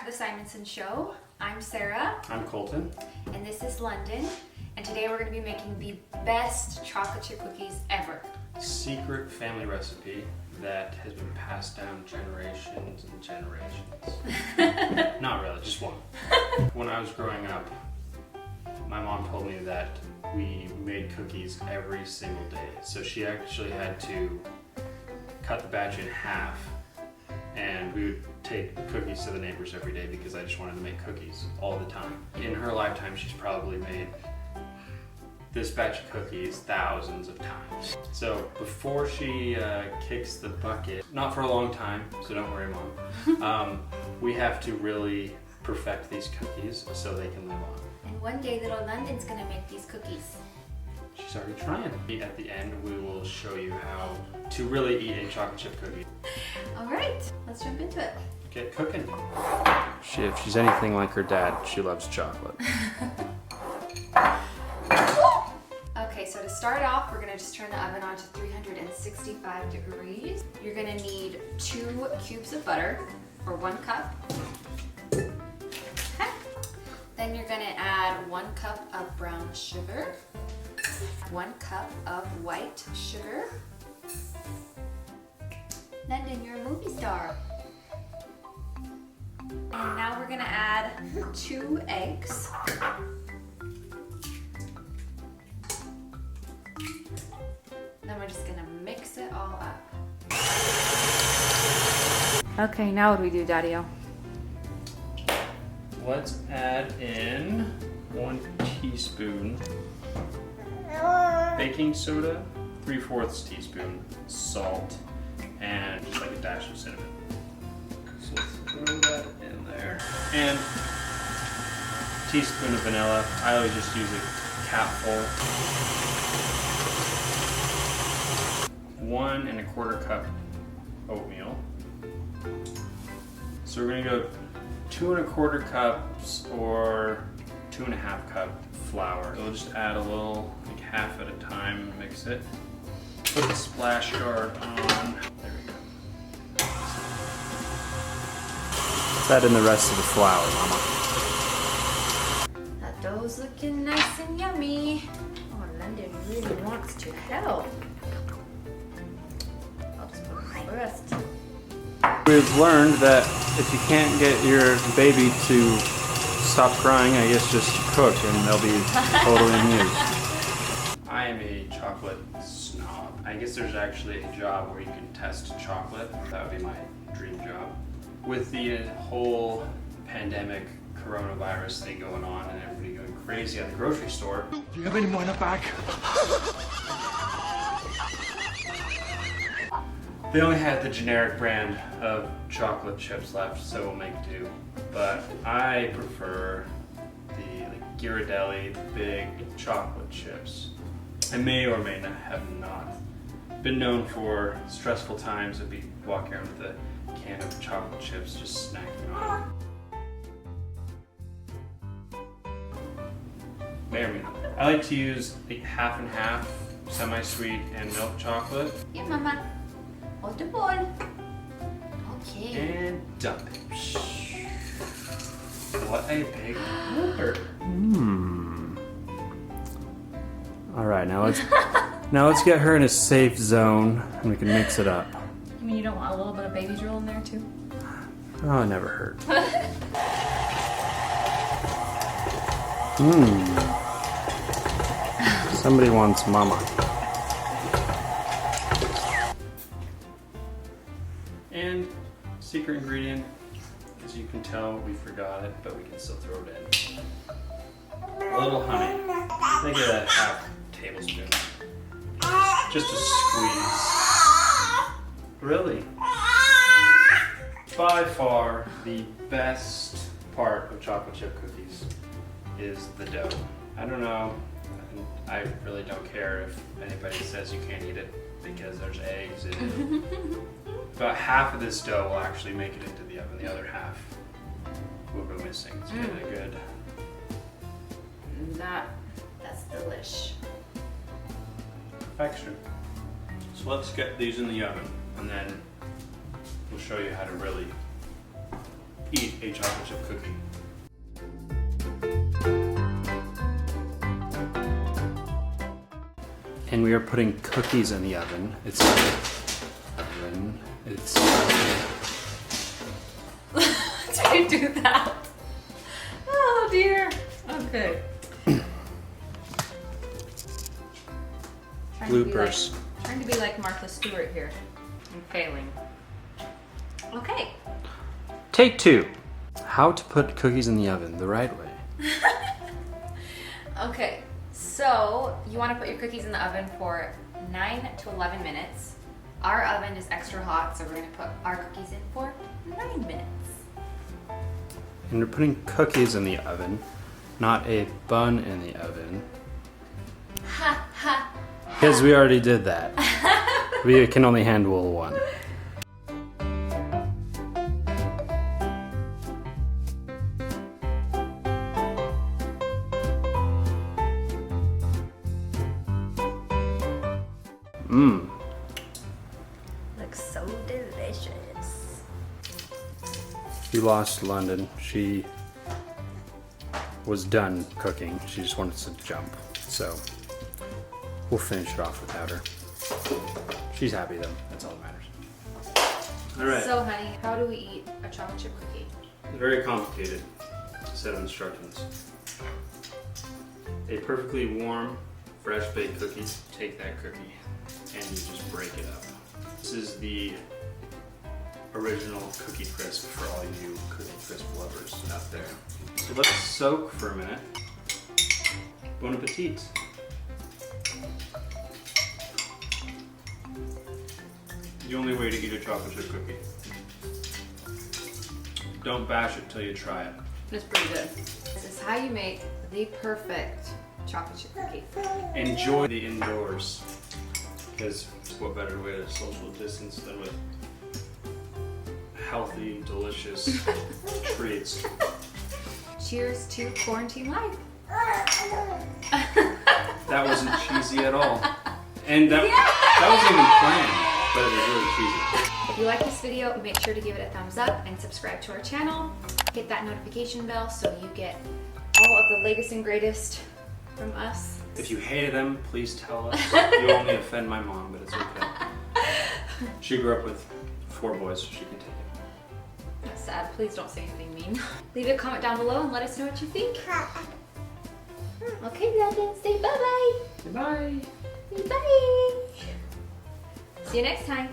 to the Simonsen show. I'm Sarah. I'm Colton. And this is London. And today we're going to be making the best chocolate chip cookies ever. Secret family recipe that has been passed down generations and generations. Not really, just one. When I was growing up, my mom told me that we made cookies every single day. So she actually had to cut the batch in half, and we would take cookies to the neighbors every day because I just wanted to make cookies all the time. In her lifetime, she's probably made this batch of cookies thousands of times. So before she kicks the bucket, not for a long time, so don't worry, Mom, we have to really perfect these cookies so they can live on. And one day little London's going to make these cookies. She's already trying. At the end, we will show you how to really eat a chocolate chip cookie. All right, let's jump into it. Get cooking. If she's anything like her dad, she loves chocolate. Okay, so to start off, we're gonna just turn the oven on to 365 degrees. You're gonna need 2 cubes of butter or 1 cup. Okay. Then you're gonna add 1 cup of brown sugar, 1 cup of white sugar. London, you're a movie star. And now we're gonna add 2 eggs. Then we're just gonna mix it all up. Okay, now what do we do, Daddy-O? Let's add in 1 teaspoon baking soda, 3/4 teaspoon salt, and just like a dash of cinnamon. So let's throw that in there. And a teaspoon of vanilla. I always just use a capful. 1 1/4 cup oatmeal. So we're gonna go 2 1/4 cups or 2 1/2 cup flour. So we'll just add a little, like half at a time, and mix it. Put the splash guard on. There we go. Let's add in the rest of the flour, Mama. That dough's looking nice and yummy. Oh, London really wants to help. I'll just put the rest. We've learned that if you can't get your baby to stop crying, I guess just cook and they'll be totally amused. I am a chocolate snob. I guess there's actually a job where you can test chocolate. That would be my dream job. With the whole pandemic coronavirus thing going on and everybody going crazy at the grocery store. Do you have any more in the bag? They only had the generic brand of chocolate chips left, so we'll make do. But I prefer the Ghirardelli big chocolate chips. I may or may not have been known for stressful times of walking around with a can of chocolate chips just snacking on them. May or may not. I like to use like half and half semi-sweet and milk chocolate. Yeah, Mama. Hold the bowl. Okay. And dump it. What a big whooper. All right, now let's get her in a safe zone and we can mix it up. You mean you don't want a little bit of baby drool in there too? Oh, it never hurt. Somebody wants mama. And secret ingredient, as you can tell, we forgot it, but we can still throw it in. A little honey. Think of a half tablespoon. Just a squeeze. Really? By far, the best part of chocolate chip cookies is the dough. I don't know, I really don't care if anybody says you can't eat it because there's eggs in it. About half of this dough will actually make it into the oven. The other half will go missing. It's really good. That's delish. Perfection. So let's get these in the oven and then we'll show you how to really eat a chocolate chip cookie. And we are putting cookies in the oven. It's oven. It's Don't do that. Oh dear. Okay. bloopers. Trying to be like Martha Stewart here. I'm failing. Okay. Take 2. How to put cookies in the oven the right way. Okay. So you want to put your cookies in the oven for 9 to 11 minutes. Our oven is extra hot, so we're going to put our cookies in for 9 minutes. And we're putting cookies in the oven, not a bun in the oven. Ha ha. Because we already did that. We can only handle one. Mmm. Looks so delicious. We lost London. She was done cooking. She just wanted to jump. So we'll finish it off without her. She's happy though. That's all that matters. All right. So honey, how do we eat a chocolate chip cookie? Very complicated set of instructions. A perfectly warm, fresh baked cookie. Take that cookie and you just break it up. This is the original Cookie Crisp for all you Cookie Crisp lovers out there. So let it soak for a minute. Bon appetit. The only way to eat a chocolate chip cookie. Don't bash it till you try it. It's pretty good. This is how you make the perfect chocolate chip cookie. Enjoy the indoors, because what better way to social distance than with healthy, delicious treats. Cheers to quarantine life. That wasn't cheesy at all. And that wasn't even planned, but it was really cheesy. If you like this video, make sure to give it a thumbs up and subscribe to our channel. Hit that notification bell so you get all of the latest and greatest from us. If you hated them, please tell us. You only offend my mom, but it's okay. She grew up with 4 boys, so she can take it. That's sad. Please don't say anything mean. Leave a comment down below and let us know what you think. Okay, then. Say bye-bye. Goodbye. Bye. See you next time.